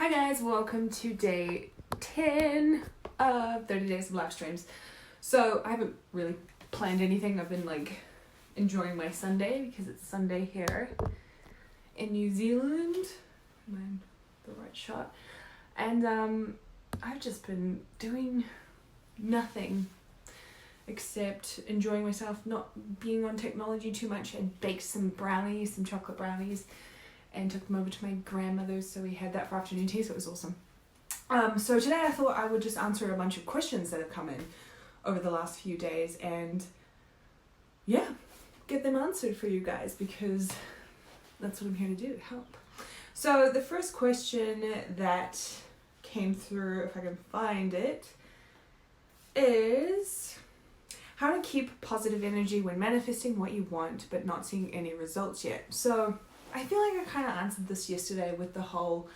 Hi guys, welcome to day 10 of 30 days of live streams. So I haven't really planned anything. I've been enjoying my Sunday because it's Sunday here in New Zealand. Am I in the right shot? And I've just been doing nothing except enjoying myself, not being on technology too much. I baked some brownies, some chocolate brownies, and took them over to my grandmother's, so we had that for afternoon tea, so it was awesome. So today I thought I would just answer a bunch of questions that have come in over the last few days and yeah, get them answered for you guys because that's what I'm here to do, help. So the first question that came through, if I can find it, is how to keep positive energy when manifesting what you want but not seeing any results yet. So I feel like I kind of answered this yesterday with the whole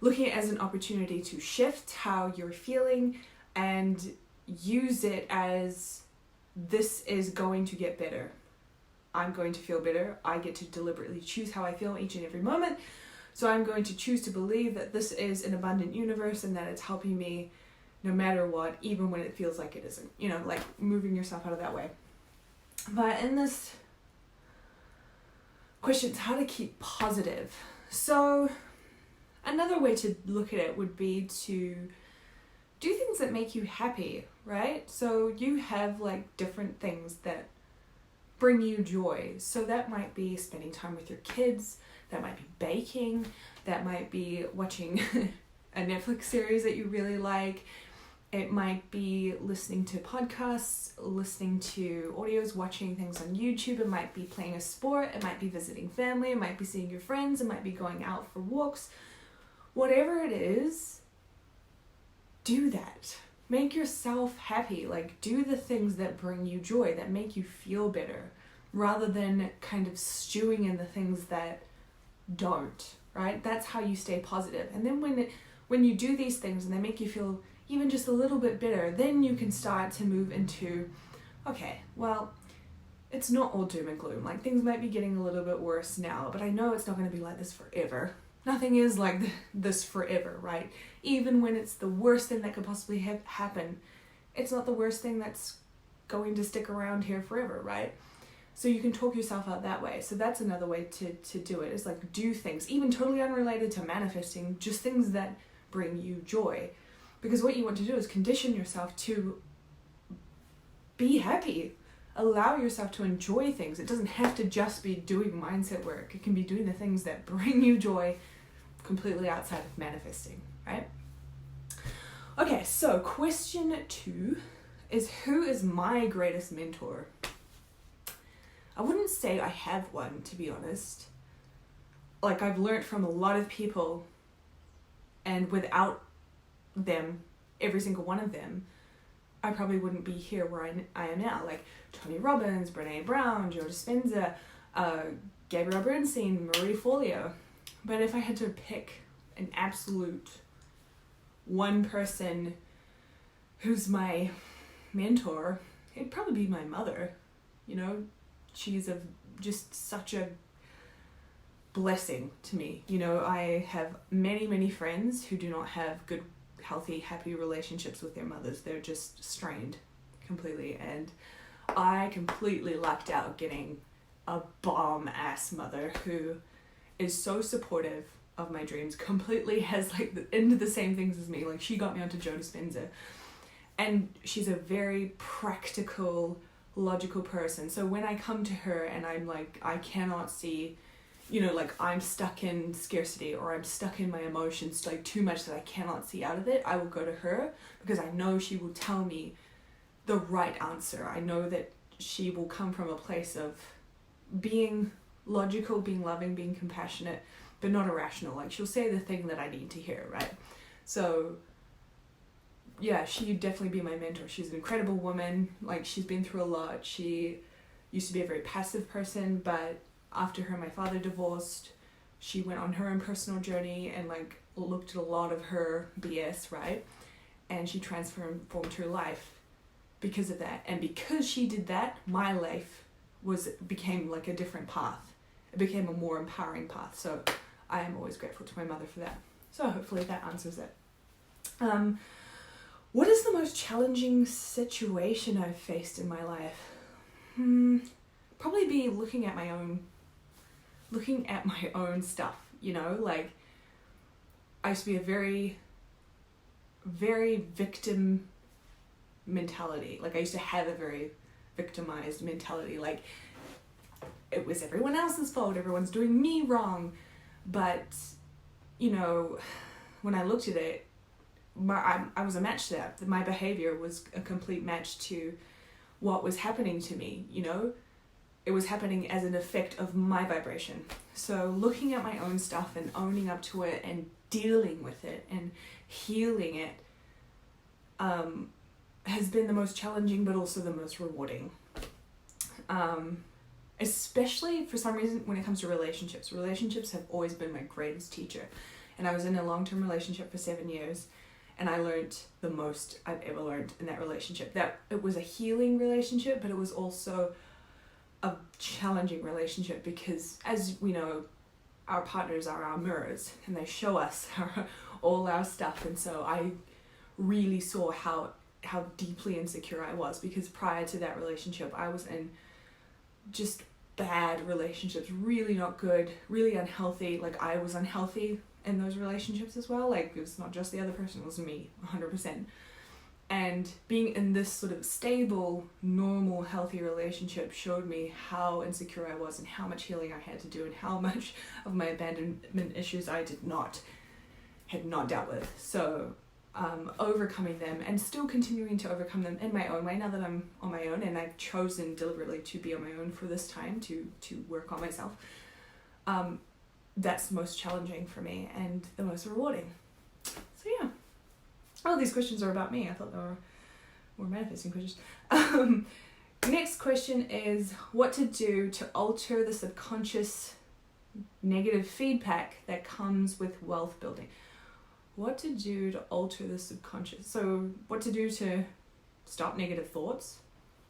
looking at it as an opportunity to shift how you're feeling and use it as this is going to get better. I'm going to feel better. I get to deliberately choose how I feel each and every moment. So I'm going to choose to believe that this is an abundant universe and that it's helping me no matter what, even when it feels like it isn't. You know, like moving yourself out of that way. But in this questions, how to keep positive. So another way to look at it would be to do things that make you happy, right? So you have different things that bring you joy. So that might be spending time with your kids, that might be baking, that might be watching a Netflix series that you really like. It might be listening to podcasts, listening to audios, watching things on YouTube. It might be playing a sport. It might be visiting family. It might be seeing your friends. It might be going out for walks. Whatever it is, do that. Make yourself happy. Do the things that bring you joy, that make you feel better, rather than kind of stewing in the things that don't, right? That's how you stay positive. And then when you do these things and they make you feel even just a little bit better, then you can start to move into, okay, well, it's not all doom and gloom. Things might be getting a little bit worse now, but I know it's not going to be like this forever. Nothing is like this forever, right? Even when it's the worst thing that could possibly happen, it's not the worst thing that's going to stick around here forever, right? So you can talk yourself out that way. So that's another way to do it, is do things, even totally unrelated to manifesting, just things that bring you joy. Because what you want to do is condition yourself to be happy. Allow yourself to enjoy things. It doesn't have to just be doing mindset work. It can be doing the things that bring you joy completely outside of manifesting, right? Okay, so question 2 is, who is my greatest mentor? I wouldn't say I have one, to be honest. I've learned from a lot of people, and without them, every single one of them, I probably wouldn't be here where I am now. Tony Robbins, Brene Brown, Joe Dispenza, Gabrielle Bernstein, Marie Forleo. But if I had to pick an absolute one person who's my mentor, it'd probably be my mother. You know, she's just such a blessing to me. You know, I have many, many friends who do not have good, healthy, happy relationships with their mothers. They're just strained completely, and I completely lucked out getting a bomb-ass mother who is so supportive of my dreams, completely has into the same things as me. She got me onto Joe Dispenza, and she's a very practical, logical person. So when I come to her and I'm I cannot see, I'm stuck in scarcity, or I'm stuck in my emotions too much that I cannot see out of it, I will go to her because I know she will tell me the right answer. I know that she will come from a place of being logical, being loving, being compassionate, but not irrational. She'll say the thing that I need to hear, right? So yeah, she'd definitely be my mentor. She's an incredible woman. She's been through a lot. She used to be a very passive person, but after her and my father divorced, she went on her own personal journey and looked at a lot of her BS, right? And she transformed her life because of that. And because she did that, my life became a different path. It became a more empowering path. So I am always grateful to my mother for that. So hopefully that answers it. What is the most challenging situation I've faced in my life? Probably be looking at my own stuff, you know, like I used to be a very, very victim mentality. Like I used to have a very victimized mentality, like it was everyone else's fault, everyone's doing me wrong. But, you know, when I looked at it, I was a match to that. My behavior was a complete match to what was happening to me, you know? It was happening as an effect of my vibration. So looking at my own stuff and owning up to it and dealing with it and healing it has been the most challenging but also the most rewarding. Especially for some reason when it comes to relationships. Relationships have always been my greatest teacher. And I was in a long-term relationship for 7 years. And I learned the most I've ever learned in that relationship. That it was a healing relationship, but it was also a challenging relationship because, as we know, our partners are our mirrors and they show us all our stuff. And so I really saw how deeply insecure I was, because prior to that relationship, I was in just bad relationships, really not good, really unhealthy. Like I was unhealthy in those relationships as well. Like it was not just the other person, it was me 100%. And being in this sort of stable, normal, healthy relationship showed me how insecure I was and how much healing I had to do and how much of my abandonment issues I had not dealt with. So overcoming them and still continuing to overcome them in my own way now that I'm on my own, and I've chosen deliberately to be on my own for this time to work on myself. That's most challenging for me and the most rewarding. So yeah. Oh, these questions are about me. I thought they were more manifesting questions. Next question is what to do to alter the subconscious negative feedback that comes with wealth building. What to do to alter the subconscious. So what to do to stop negative thoughts.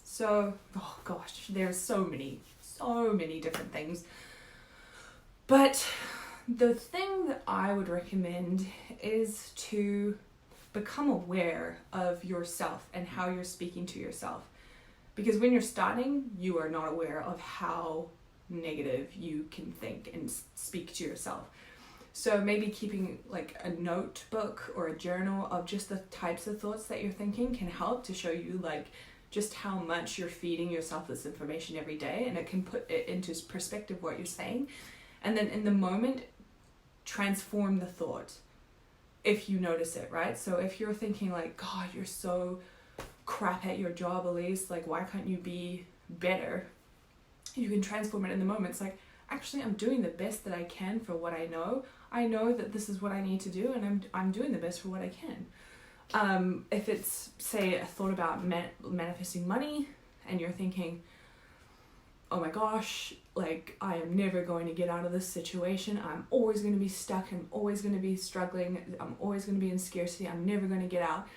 So, oh gosh, there's so many different things. But the thing that I would recommend is to become aware of yourself and how you're speaking to yourself. Because when you're starting, you are not aware of how negative you can think and speak to yourself. So maybe keeping like a notebook or a journal of just the types of thoughts that you're thinking can help to show you like just how much you're feeding yourself this information every day, and it can put it into perspective what you're saying. And then in the moment, transform the thought if you notice it, right? So if you're thinking like, God, you're so crap at your job, Elise, like why can't you be better? You can transform it in the moment. It's like, actually, I'm doing the best that I can for what I know. I know that this is what I need to do, and I'm doing the best for what I can. If it's, say, a thought about manifesting money, and you're thinking, oh my gosh, like I am never going to get out of this situation. I'm always going to be stuck. I'm always going to be struggling. I'm always going to be in scarcity. I'm never going to get out.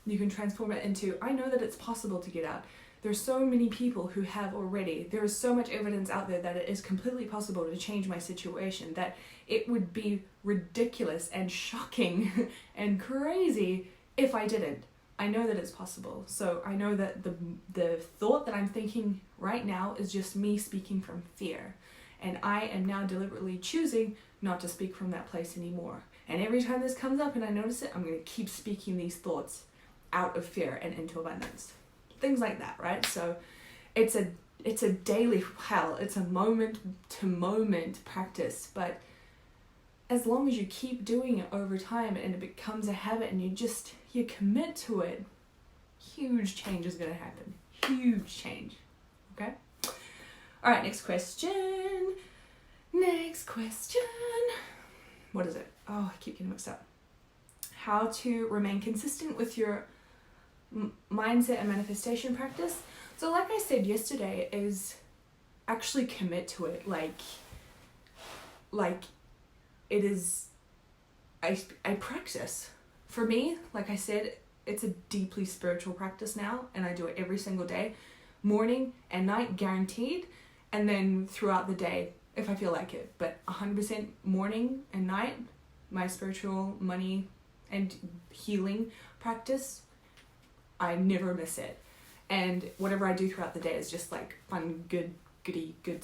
You can transform it into, I know that it's possible to get out. There's so many people who have already. There is so much evidence out there that it is completely possible to change my situation, that it would be ridiculous and shocking and crazy if I didn't. I know that it's possible. So I know that the thought that I'm thinking right now is just me speaking from fear. And I am now deliberately choosing not to speak from that place anymore. And every time this comes up and I notice it, I'm going to keep speaking these thoughts out of fear and into abundance. Things like that, right? So it's a daily, it's a moment to moment practice, but as long as you keep doing it over time and it becomes a habit and you commit to it, huge change is going to happen. Huge change. Okay? All right, next question. What is it? Oh, I keep getting mixed up. How to remain consistent with your mindset and manifestation practice. So like I said yesterday, is actually commit to it. Like it is, I practice. For me, like I said, it's a deeply spiritual practice now, and I do it every single day, morning and night, guaranteed, and then throughout the day if I feel like it. But 100% morning and night, my spiritual money and healing practice, I never miss it. And whatever I do throughout the day is just like fun, good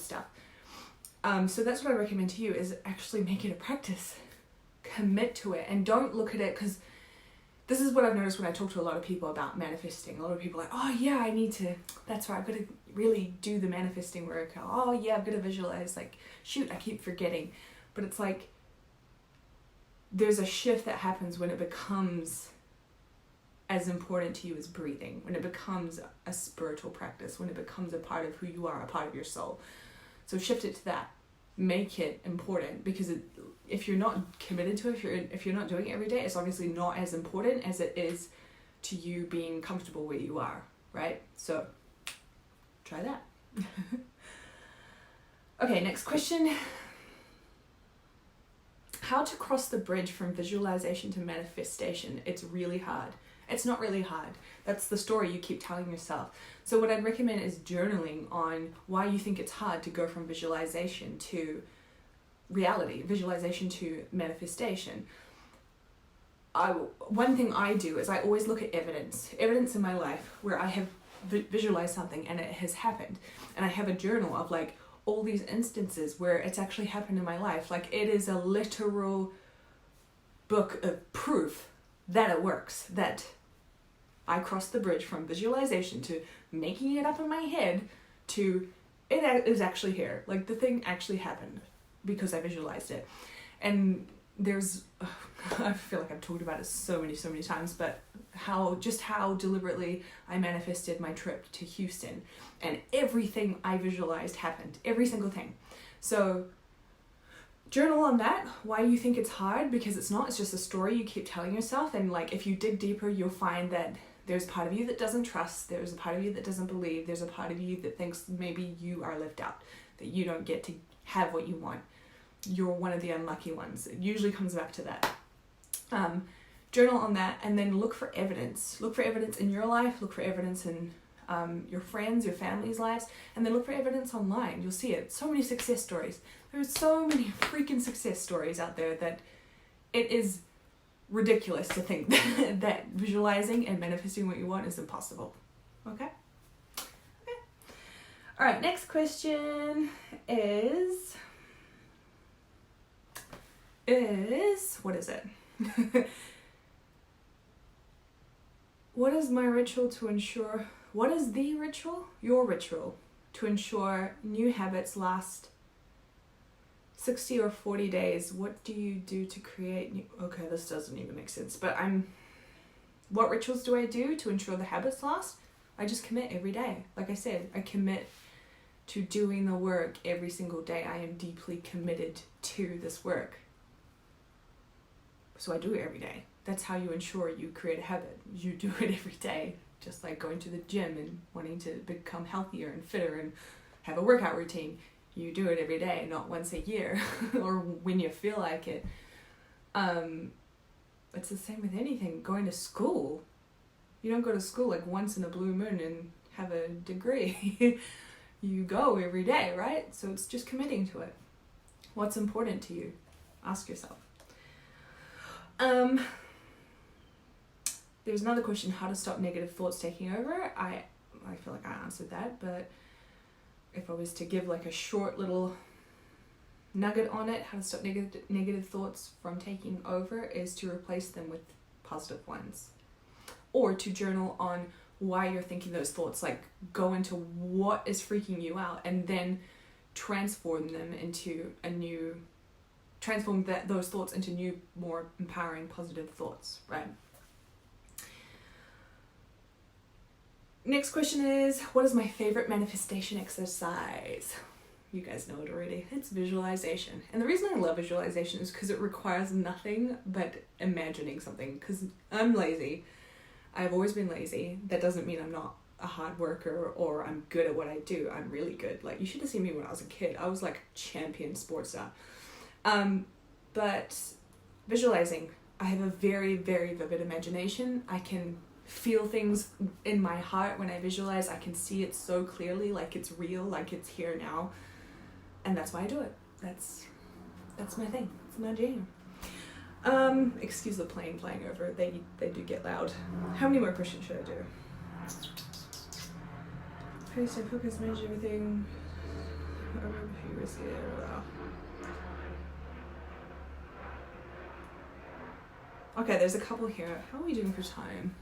stuff. So that's what I recommend to you, is actually make it a practice. Commit to it, and don't look at it, because this is what I've noticed when I talk to a lot of people about manifesting. A lot of people are like, oh yeah, I need to, that's right, I've got to really do the manifesting work. Oh yeah, I've got to visualize, like, shoot, I keep forgetting. But it's like, there's a shift that happens when it becomes as important to you as breathing, when it becomes a spiritual practice, when it becomes a part of who you are, a part of your soul. So shift it to that. Make it important, because if you're not committed to it, if you're not doing it every day, it's obviously not as important as it is to you being comfortable where you are, right? So try that. Okay, next question. How to cross the bridge from visualization to manifestation? It's really hard. It's not really hard. That's the story you keep telling yourself. So what I'd recommend is journaling on why you think it's hard to go from visualization to reality, visualization to manifestation. One thing I do is I always look at evidence in my life where I have visualized something and it has happened. And I have a journal of like all these instances where it's actually happened in my life. Like, it is a literal book of proof that it works, that I crossed the bridge from visualization to making it up in my head to it is actually here. Like, the thing actually happened because I visualized it. And there's, I feel like I've talked about it so many times, but how deliberately I manifested my trip to Houston, and everything I visualized happened, every single thing. So journal on that, why you think it's hard, because it's not, it's just a story you keep telling yourself. And like, if you dig deeper, you'll find that there's a part of you that doesn't trust, there's a part of you that doesn't believe, there's a part of you that thinks maybe you are left out, that you don't get to have what you want. You're one of the unlucky ones. It usually comes back to that. Journal on that, and then look for evidence. Look for evidence in your life, look for evidence in your friends, your family's lives, and then look for evidence online. You'll see it. So many success stories. There's so many freaking success stories out there that it is ridiculous to think that visualizing and manifesting what you want is impossible. Okay? Okay. All right, next question is what is it? What is my ritual to ensure, what is the ritual? Your ritual to ensure new habits last 60 or 40 days. What do you do to create new, okay, this doesn't even make sense, but what rituals do I do to ensure the habits last? I just commit every day. Like I said, I commit to doing the work every single day. I am deeply committed to this work. So I do it every day. That's how you ensure you create a habit. You do it every day, just like going to the gym and wanting to become healthier and fitter and have a workout routine. You do it every day, not once a year or when you feel like it. It's the same with anything. Going to school. You don't go to school like once in a blue moon and have a degree. You go every day, right? So it's just committing to it. What's important to you? Ask yourself. There's another question, how to stop negative thoughts taking over. I feel like I answered that, but if I was to give like a short little nugget on it, how to stop negative thoughts from taking over is to replace them with positive ones. Or to journal on why you're thinking those thoughts, like go into what is freaking you out and then transform those thoughts into new, more empowering, positive thoughts, right? Next question is, what is my favorite manifestation exercise? You guys know it already. It's visualization. And the reason I love visualization is because it requires nothing but imagining something. Because I'm lazy. I've always been lazy. That doesn't mean I'm not a hard worker or I'm good at what I do. I'm really good. Like, you should have seen me when I was a kid. I was like champion sports star. But visualizing, I have a very, very vivid imagination. I can feel things in my heart when I visualize. I can see it so clearly, like it's real, like it's here now. And that's why I do it. That's my thing. It's my jam. Excuse the plane flying over. They do get loud. How many more questions should I do? How do you stay focused, manage everything? Okay, there's a couple here. How are we doing for time?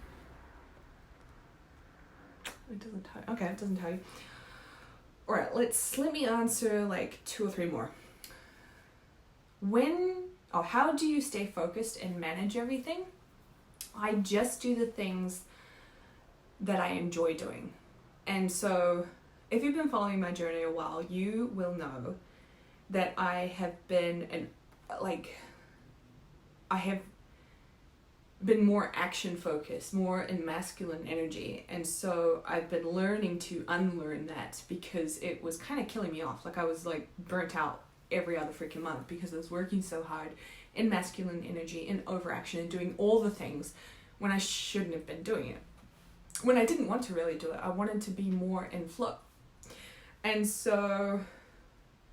It doesn't tell you. Okay, it doesn't tell you. Alright, let me answer like 2 or 3 more. How do you stay focused and manage everything? I just do the things that I enjoy doing. And so, if you've been following my journey a while, you will know that I have been more action focused, more in masculine energy. And so I've been learning to unlearn that because it was kind of killing me off. Like I was like burnt out every other freaking month because I was working so hard in masculine energy, in overaction, and doing all the things when I shouldn't have been doing it. When I didn't want to really do it, I wanted to be more in flow. And so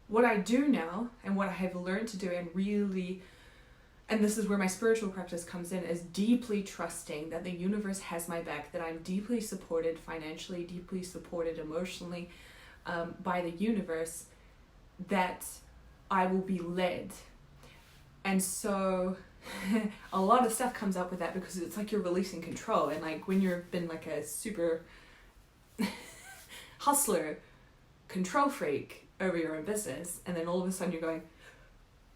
what I do now and what I have learned to do and this is where my spiritual practice comes in, is deeply trusting that the universe has my back, that I'm deeply supported financially, deeply supported emotionally by the universe, that I will be led. And so a lot of stuff comes up with that because it's like you're releasing control. And like when you've been like a super hustler, control freak over your own business, and then all of a sudden you're going,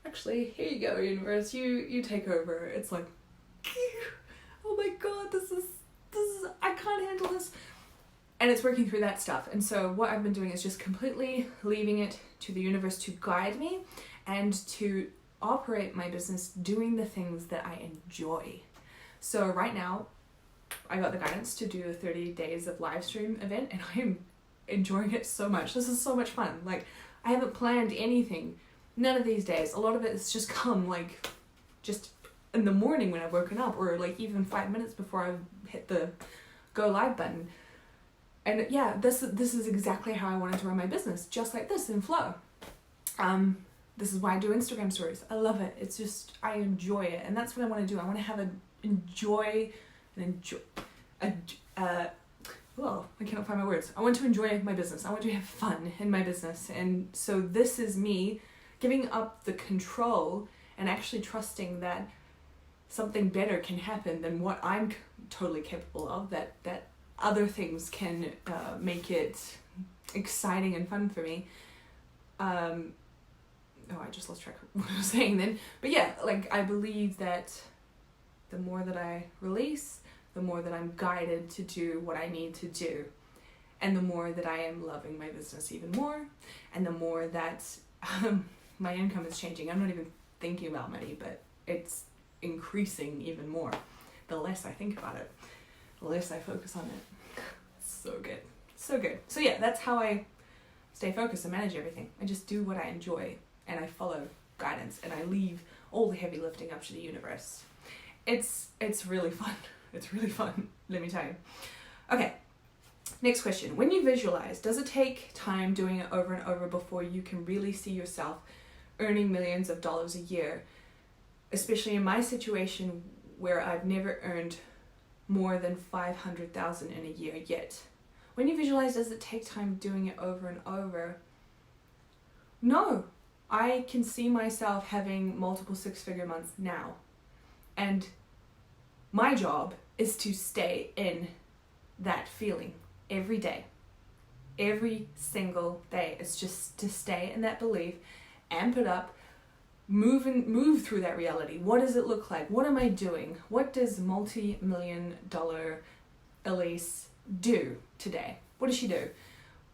actually, here you go, universe, you take over. It's like, oh my god, this is, I can't handle this. And it's working through that stuff. And so what I've been doing is just completely leaving it to the universe to guide me and to operate my business doing the things that I enjoy. So right now, I got the guidance to do a 30 days of live stream event, and I am enjoying it so much. This is so much fun. Like, I haven't planned anything. None of these days. A lot of it has just come like just in the morning when I've woken up, or like even 5 minutes before I've hit the go live button. And yeah, this is exactly how I wanted to run my business, just like this, in flow. This is why I do Instagram stories. I love it. It's just, I enjoy it. And that's what I want to do. I want to have I cannot find my words. I want to enjoy my business. I want to have fun in my business. And so this is me giving up the control and actually trusting that something better can happen than what I'm totally capable of, that other things can make it exciting and fun for me. I just lost track of what I was saying then. But yeah, like I believe that the more that I release, the more that I'm guided to do what I need to do. And the more that I am loving my business even more, and the more that my income is changing. I'm not even thinking about money, but it's increasing even more. The less I think about it, the less I focus on it. So good. So good. So yeah, that's how I stay focused and manage everything. I just do what I enjoy, and I follow guidance, and I leave all the heavy lifting up to the universe. It's really fun. It's really fun, let me tell you. Okay, next question. When you visualize, does it take time doing it over and over before you can really see yourself earning millions of dollars a year? Especially in my situation where I've never earned more than $500,000 in a year yet. When you visualize, does it take time doing it over and over? No, I can see myself having multiple 6-figure months now. And my job is to stay in that feeling every day. Every single day. It's just to stay in that belief, amp it up, move through that reality. What does it look like? What am I doing? What does multi-million-dollar Elise do today? What does she do?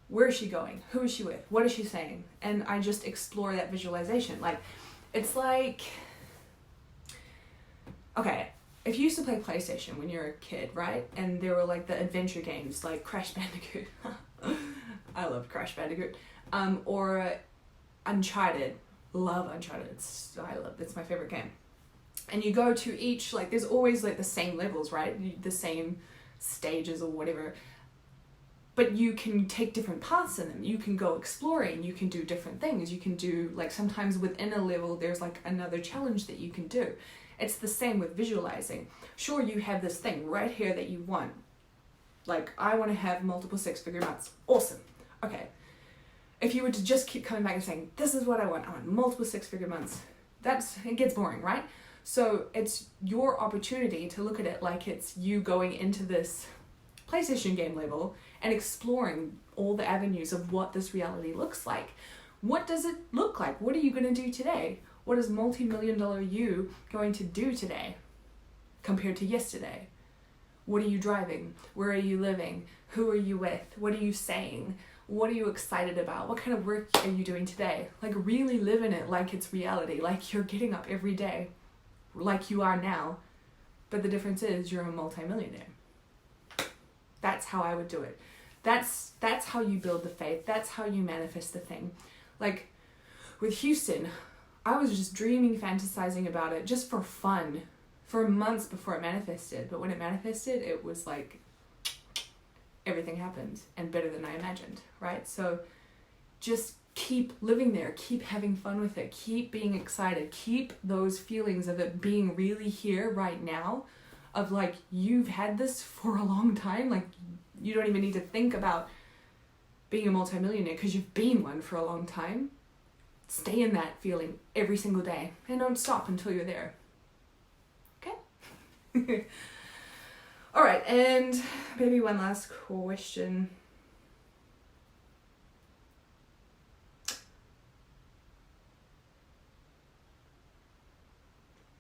Where is she going? Who is she with? What is she saying? And I just explore that visualization. Like, it's like, okay, if you used to play PlayStation when you were a kid, right? And there were like the adventure games like Crash Bandicoot. I loved Crash Bandicoot. Or Uncharted. Love Uncharted. It's my favorite game. And you go to each, like, there's always like the same levels, right? The same stages or whatever. But you can take different paths in them. You can go exploring. You can do different things. You can do, like, sometimes within a level, there's like another challenge that you can do. It's the same with visualizing. Sure, you have this thing right here that you want. Like, I want to have multiple six-figure months. Awesome. Okay. If you were to just keep coming back and saying, this is what I want multiple six-figure months, it gets boring, right? So it's your opportunity to look at it like it's you going into this PlayStation game level and exploring all the avenues of what this reality looks like. What does it look like? What are you going to do today? What is multi-million-dollar you going to do today compared to yesterday? What are you driving? Where are you living? Who are you with? What are you saying? What are you excited about? What kind of work are you doing today? Like, really live in it like it's reality, like you're getting up every day, like you are now. But the difference is you're a multi-millionaire. That's how I would do it. That's how you build the faith. That's how you manifest the thing. Like with Houston, I was just dreaming, fantasizing about it just for fun for months before it manifested. But when it manifested, it was like everything happened and better than I imagined, right? So just keep living there, keep having fun with it, keep being excited, keep those feelings of it being really here right now, of like you've had this for a long time. Like, you don't even need to think about being a multimillionaire because you've been one for a long time. Stay in that feeling every single day and don't stop until you're there. Okay? All right, and maybe one last question.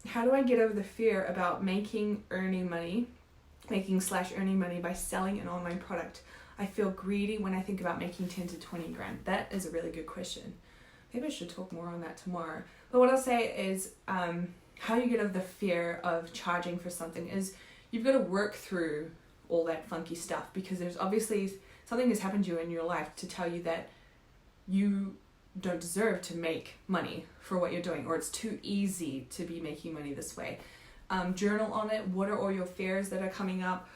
How do I get over the fear about earning money by selling an online product? I feel greedy when I think about making 10 to 20 grand. That is a really good question. Maybe I should talk more on that tomorrow. But what I'll say is how you get over the fear of charging for something is you've got to work through all that funky stuff, because there's obviously something has happened to you in your life to tell you that you don't deserve to make money for what you're doing, or it's too easy to be making money this way. Journal on it. What are all your fears that are coming up?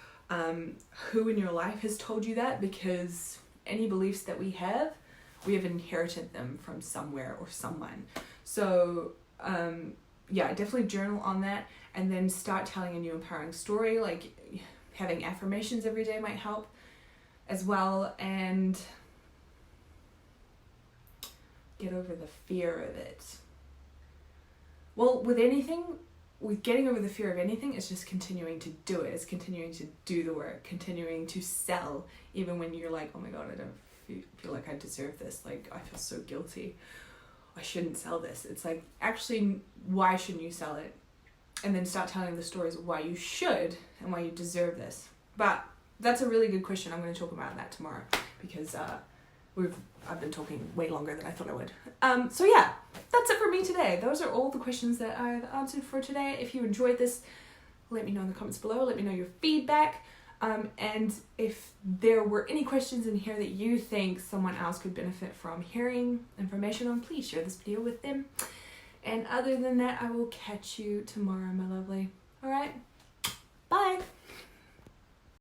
Who in your life has told you that? Because any beliefs that we have inherited them from somewhere or someone. So definitely journal on that, and then start telling a new empowering story. Like having affirmations every day might help as well, and get over the fear of it. Well, with getting over the fear of anything, it's just continuing to do it. It's continuing to do the work, continuing to sell, even when you're like, oh my God, I don't feel like I deserve this. Like, I feel so guilty. I shouldn't sell this. It's like, actually, why shouldn't you sell it? And then start telling the stories of why you should and why you deserve this. But that's a really good question. I'm going to talk about that tomorrow, because I've been talking way longer than I thought I would. So yeah, that's it for me today. Those are all the questions that I've answered for today. If you enjoyed this, let me know in the comments below. Let me know your feedback. And if there were any questions in here that you think someone else could benefit from hearing information on, please share this video with them. And other than that, I will catch you tomorrow, my lovely. All right, bye.